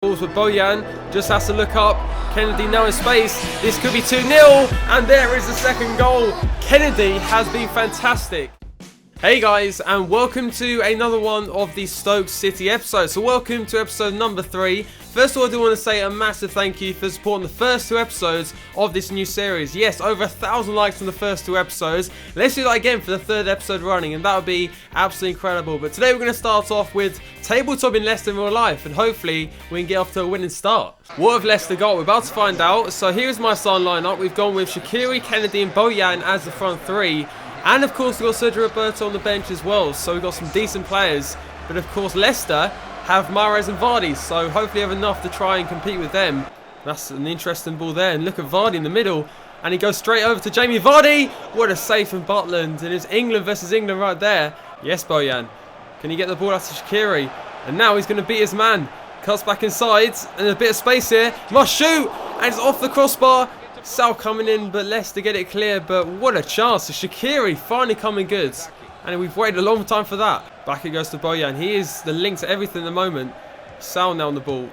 Balls with Bojan, just has to look up. Kennedy now in space. This could be 2-0, and there is the second goal. Kennedy has been fantastic. Hey guys, and welcome to another one of the Stoke City episodes. So welcome to episode number 3. First of all, I do want to say a massive thank you for supporting the first 2 episodes of this new series. Yes, over 1,000 likes on the first 2 episodes. Let's do that again for the 3rd episode running, and that would be absolutely incredible. But today we're going to start off with tabletop in Leicester in real life, and hopefully we can get off to a winning start. What have Leicester got? We're about to find out. So here's my starting lineup. We've gone with Shaqiri, Kennedy and Bojan as the front 3. And of course we've got Sergio Roberto on the bench as well, so we've got some decent players. But of course Leicester have Mahrez and Vardy, so hopefully have enough to try and compete with them. That's an interesting ball there, and look at Vardy in the middle, and he goes straight over to Jamie Vardy. What a save from Butland, and it's England versus England right there. Yes, Bojan. Can he get the ball out to Shaqiri? And now he's going to beat his man. Cuts back inside, and a bit of space here. Must shoot, and it's off the crossbar. Sal coming in, but Leicester get it clear. But what a chance. Shaqiri finally coming good. And we've waited a long time for that. Back it goes to Bojan. He is the link to everything at the moment. Sal now on the ball.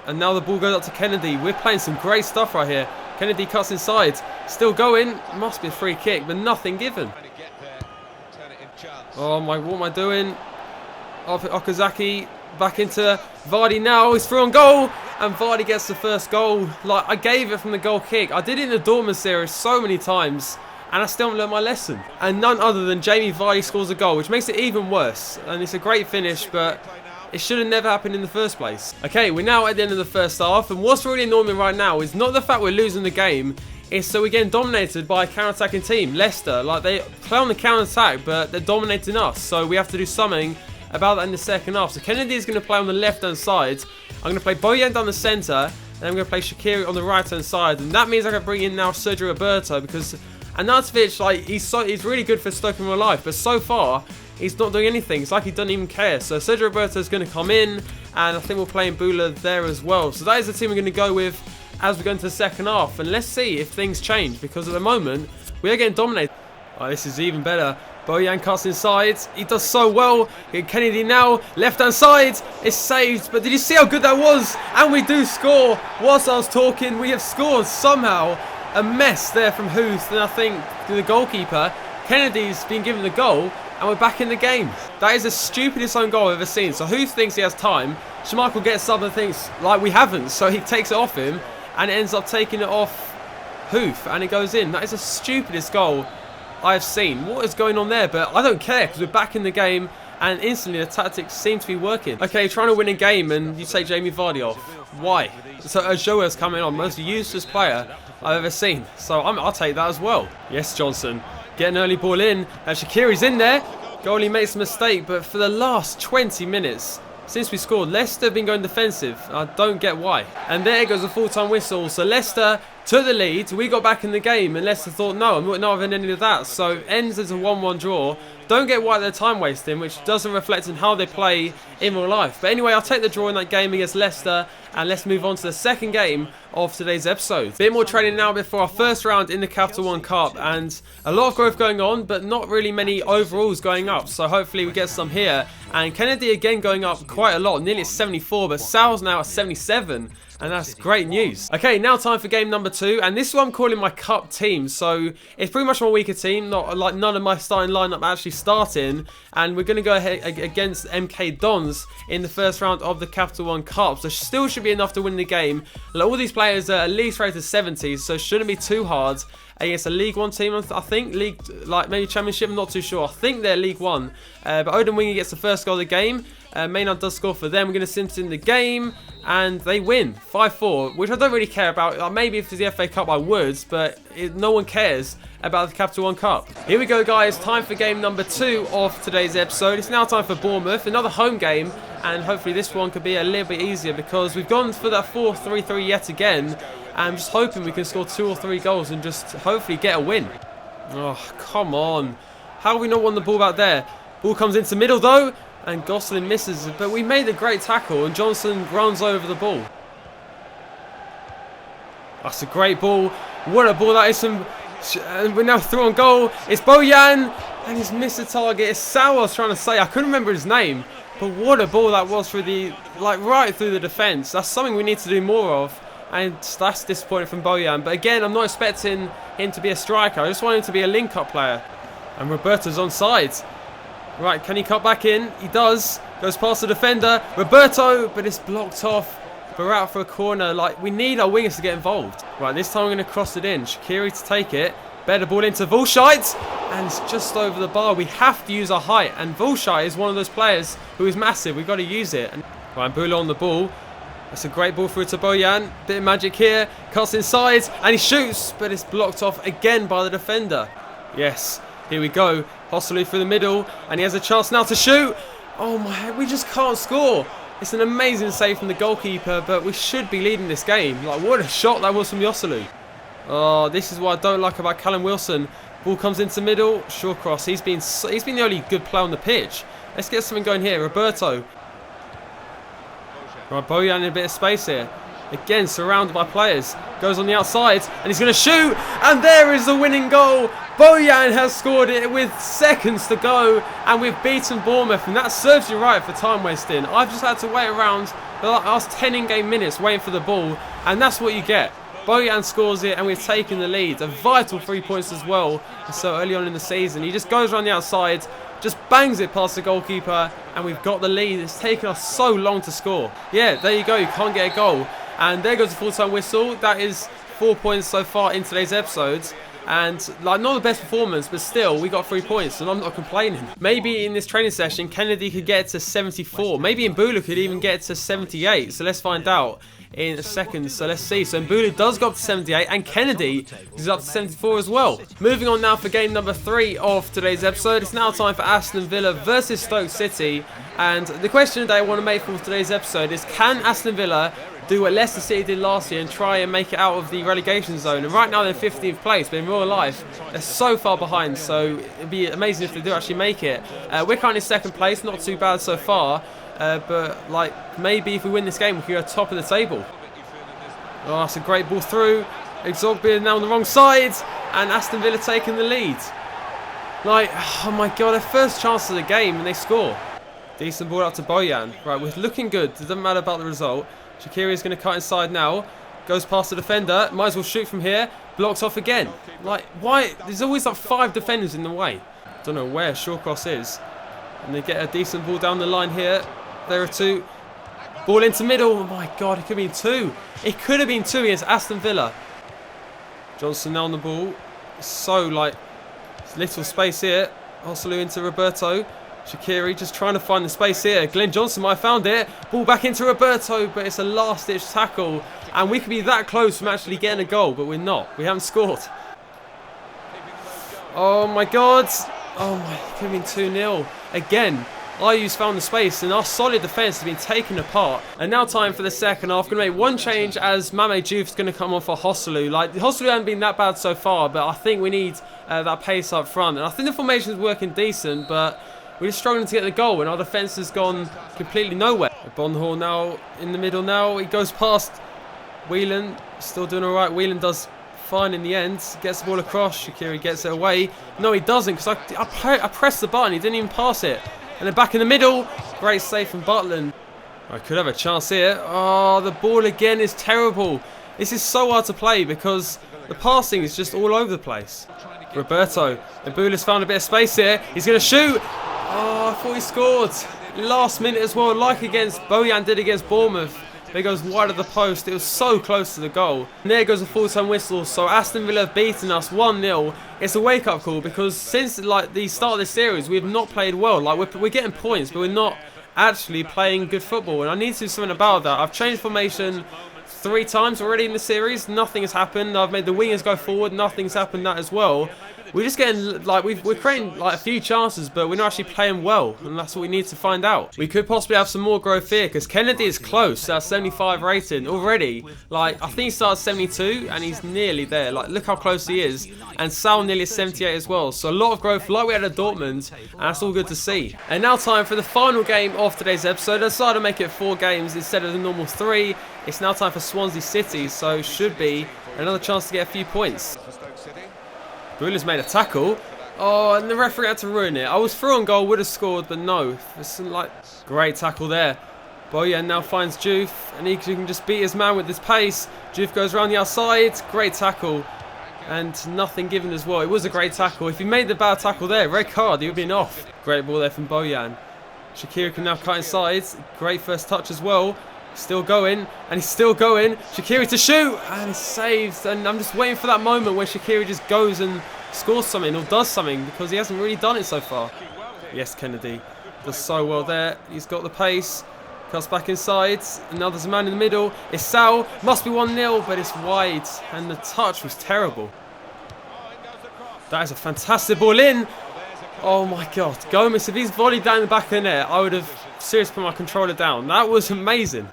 And now the ball goes up to Kennedy. We're playing some great stuff right here. Kennedy cuts inside. Still going. Must be a free kick, but nothing given. Oh my, what am I doing? Okazaki back into Vardy now. He's through on goal. And Vardy gets the first goal. Like, I gave it from the goal kick. I did it in the Dortmund series so many times, and I still haven't learned my lesson. And none other than Jamie Vardy scores a goal, which makes it even worse. And it's a great finish, but it should have never happened in the first place. Okay, we're now at the end of the first half, and what's really annoying me right now is not the fact we're losing the game, it's so we're getting dominated by a counter-attacking team, Leicester. Like, they play on the counter-attack, but they're dominating us, so we have to do something about that in the second half. So Kennedy is going to play on the left-hand side. I'm going to play Bojan down the centre, and I'm going to play Shaqiri on the right-hand side. And that means I can bring in now Sergio Roberto, because Arnautovic, like, he's really good for Stoke in real life, but so far he's not doing anything. It's like he doesn't even care. So Sergio Roberto is going to come in, and I think we're playing Bula there as well. So that is the team we're going to go with as we go into the second half. And let's see if things change, because at the moment we are getting dominated. Oh, this is even better. Bojan cuts inside. He does so well. Kennedy now, left-hand side. It's saved. But did you see how good that was? And we do score. Whilst I was talking, we have scored somehow. A mess there from Huth. And I think the goalkeeper, Kennedy's been given the goal. And we're back in the game. That is the stupidest own goal I've ever seen. So Huth thinks he has time. Schmeichel gets sub and thinks, like, we haven't. So he takes it off him. And ends up taking it off Huth. And it goes in. That is the stupidest goal I've seen. What is going on there? But I don't care, because we're back in the game, and instantly the tactics seem to be working. Okay, trying to win a game and you take Jamie Vardy off. Why? So Joa's coming on, most useless player I've ever seen. So I'll take that as well. Yes, Johnson. Get an early ball in. Shaqiri's in there. Goalie makes a mistake, but for the last 20 minutes since we scored, Leicester have been going defensive. I don't get why. And there goes a full-time whistle. So Leicester took the lead. We got back in the game, and Leicester thought, no, I'm not having any of that. So ends as a 1-1 draw. Don't get why they're time wasting, which doesn't reflect on how they play in real life. But anyway, I'll take the draw in that game against Leicester, and let's move on to the second game of today's episode. Bit more training now before our first round in the Capital One Cup, and a lot of growth going on, but not really many overalls going up. So hopefully we get some here. And Kennedy again going up quite a lot, nearly at 74, but Sal's now at 77. And that's great news. Okay, now time for game number 2. And this is what I'm calling my cup team. So it's pretty much my weaker team. Not like none of my starting lineup actually starting. And we're going to go ahead against MK Dons in the first round of the Capital One Cup. So still should be enough to win the game. Like, all these players are at least rated 70s, so it shouldn't be too hard against a League 1 team, I think. League, like maybe Championship, I'm not too sure. I think they're League 1. But Odin Winger gets the first goal of the game. Maynard does score for them. We're going to sim in the game, and they win 5-4, which I don't really care about. Like, maybe if it's the FA Cup I would, but no one cares about the Capital One Cup. Here we go, guys. Time for game number 2 of today's episode. It's now time for Bournemouth, another home game, and hopefully this one could be a little bit easier, because we've gone for that 4-3-3 yet again. I'm just hoping we can score 2 or 3 goals and just hopefully get a win. Oh, come on. How have we not won the ball back there? Ball comes into middle though, and Gosling misses. But we made a great tackle, and Johnson runs over the ball. That's a great ball. What a ball that is. And we're now through on goal. It's Bojan, and he's missed the target. It's Sal I was trying to say. I couldn't remember his name. But what a ball that was through the, like, right through the defence. That's something we need to do more of. And that's disappointing from Bojan. But again, I'm not expecting him to be a striker. I just want him to be a link-up player. And Roberto's onside. Right, can he cut back in? He does. Goes past the defender. Roberto, but it's blocked off. We're out for a corner. Like, we need our wingers to get involved. Right, this time we're going to cross it in. Shaqiri to take it. Better ball into Vulshite. And it's just over the bar. We have to use our height. And Vulshite is one of those players who is massive. We've got to use it. And right, Mbula on the ball. That's a great ball through to Bojan. Bit of magic here. Cuts inside. And he shoots. But it's blocked off again by the defender. Yes. Here we go. Hosselu through the middle. And he has a chance now to shoot. Oh my, we just can't score. It's an amazing save from the goalkeeper. But we should be leading this game. Like, what a shot that was from Hosselu. Oh, this is what I don't like about Callum Wilson. Ball comes into middle. Shawcross. He's been the only good player on the pitch. Let's get something going here. Roberto. Right, Bojan in a bit of space here. Again, surrounded by players. Goes on the outside, and he's going to shoot. And there is the winning goal. Bojan has scored it with seconds to go. And we've beaten Bournemouth. And that serves you right for time wasting. I've just had to wait around the last 10 in-game minutes waiting for the ball. And that's what you get. Bojan scores it, and we've taken the lead. A vital 3 points as well. So early on in the season, he just goes around the outside. Just bangs it past the goalkeeper, and we've got the lead. It's taken us so long to score. Yeah, there you go. You can't get a goal. And there goes the full-time whistle. That is 4 points so far in today's episodes. And, like, not the best performance, but still, we got 3 points, and I'm not complaining. Maybe in this training session, Kennedy could get to 74. Maybe Mbula could even get to 78. So let's find out in a second. So let's see. So Mbula does go up to 78, and Kennedy is up to 74 as well. Moving on now for game number 3 of today's episode. It's now time for Aston Villa versus Stoke City. And the question that I want to make for today's episode is, can Aston Villa do what Leicester City did last year and try and make it out of the relegation zone? And right now they're 15th place, but in real life they're so far behind, so it'd be amazing if they do actually make it. We're currently second place, not too bad so far, but like, maybe if we win this game we can go top of the table. Oh, that's a great ball through. Exogby now on the wrong side, and Aston Villa taking the lead. Like, oh my god, their first chance of the game and they score. Decent ball out to Bojan. Right, we're looking good. It doesn't matter about the result. Shaqiri is going to cut inside now. Goes past the defender. Might as well shoot from here. Blocks off again. Like, why? There's always like 5 defenders in the way. Don't know where Shawcross is. And they get a decent ball down the line here. There are 2. Ball into middle. Oh my god, it could have been 2. It could have been 2 against Aston Villa. Johnson now on the ball. So, like, little space here. Hosselu into Roberto. Shaqiri just trying to find the space here. Glenn Johnson might have found it. Ball back into Roberto, but it's a last-ditch tackle. And we could be that close from actually getting a goal, but we're not. We haven't scored. Oh my god. Oh my, it could have been 2-0. Again, IU's found the space, and our solid defence has been taken apart. And now time for the second half. Going to make one change as Mame Diouf's going to come on for Hosselu. Like, Hosselu hasn't been that bad so far, but I think we need that pace up front. And I think the formation's working decent, but we're just struggling to get the goal, and our defence has gone completely nowhere. Bonhor now in the middle now. He goes past Whelan. Still doing alright. Whelan does fine in the end. Gets the ball across. Shaqiri gets it away. No, he doesn't, because I pressed the button. He didn't even pass it. And then back in the middle. Great save from Butland. I could have a chance here. Oh, the ball again is terrible. This is so hard to play because the passing is just all over the place. Roberto. Mbula's found a bit of space here. He's going to shoot. Oh, I thought he scored. Last minute as well, like against Bojan did against Bournemouth. But it goes wide of the post. It was so close to the goal. And there goes a full-time whistle. So Aston Villa have beaten us 1-0. It's a wake-up call because since like the start of this series, we've not played well. Like we're getting points, but we're not actually playing good football. And I need to do something about that. I've changed formation 3 times already in the series. Nothing has happened. I've made the wingers go forward. Nothing's happened that as well. We're just getting, like, we're creating, like, a few chances, but we're not actually playing well, and that's what we need to find out. We could possibly have some more growth here, because Kennedy is close, that 75 rating already. Like, I think he started 72, and he's nearly there. Like, look how close he is. And Sal nearly 78 as well. So a lot of growth, like we had at Dortmund, and that's all good to see. And now time for the final game of today's episode. I decided to make it 4 games instead of the normal 3. It's now time for Swansea City, so should be another chance to get a few points. Mbula's made a tackle. Oh, and the referee had to ruin it. I was through on goal, would have scored, but no. It's like great tackle there. Bojan now finds Juve, and he can just beat his man with his pace. Juve goes around the outside. Great tackle. And nothing given as well. It was a great tackle. If he made the bad tackle there, red card, he would have been off. Great ball there from Bojan. Shaqiri can now cut inside. Great first touch as well. Still going, and he's still going. Shaqiri to shoot, and he saves. And I'm just waiting for that moment where Shaqiri just goes and scores something or does something, because he hasn't really done it so far. Yes, Kennedy does so well there. He's got the pace. Cuts back inside, and now there's a man in the middle. It's Sal, must be 1-0, but it's wide, and the touch was terrible. That is a fantastic ball in. Oh my God, Gomez, if he's volleyed down the back of the net, I would have seriously put my controller down. That was amazing.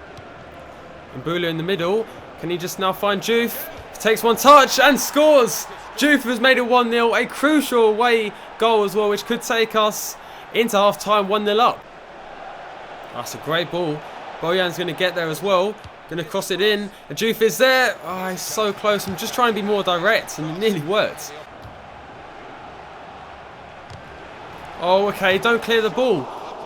And Bula in the middle, can he just now find Juve? He takes one touch and scores. Juve has made it 1-0, a crucial away goal as well, which could take us into half-time 1-0 up. That's a great ball. Bojan's going to get there as well. Going to cross it in. And Juve is there. Oh, he's so close. I'm just trying to be more direct, and it nearly worked. Oh, okay. Don't clear the ball.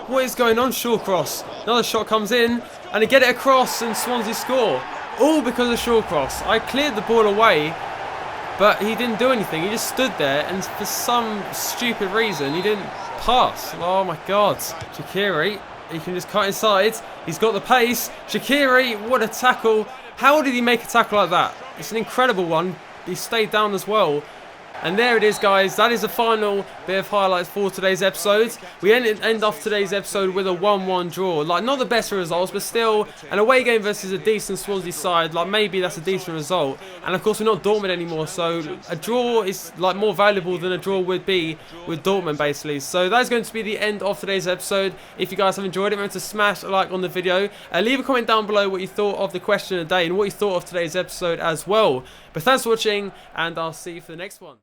What is going on, Shawcross? Another shot comes in, and they get it across, and Swansea score. All because of Shawcross. I cleared the ball away, but he didn't do anything. He just stood there, and for some stupid reason, he didn't pass. Oh, my God. Shaqiri. He can just cut inside. He's got the pace. Shaqiri, what a tackle. How did he make a tackle like that? It's an incredible one. He stayed down as well. And there it is, guys. That is the final bit of highlights for today's episode. We end off today's episode with a 1-1 draw. Like, not the best results, but still an away game versus a decent Swansea side. Like, maybe that's a decent result. And of course, we're not Dortmund anymore, so a draw is like more valuable than a draw would be with Dortmund, basically. So that is going to be the end of today's episode. If you guys have enjoyed it, remember to smash a like on the video. Leave a comment down below what you thought of the question of the day and what you thought of today's episode as well. But thanks for watching, and I'll see you for the next one.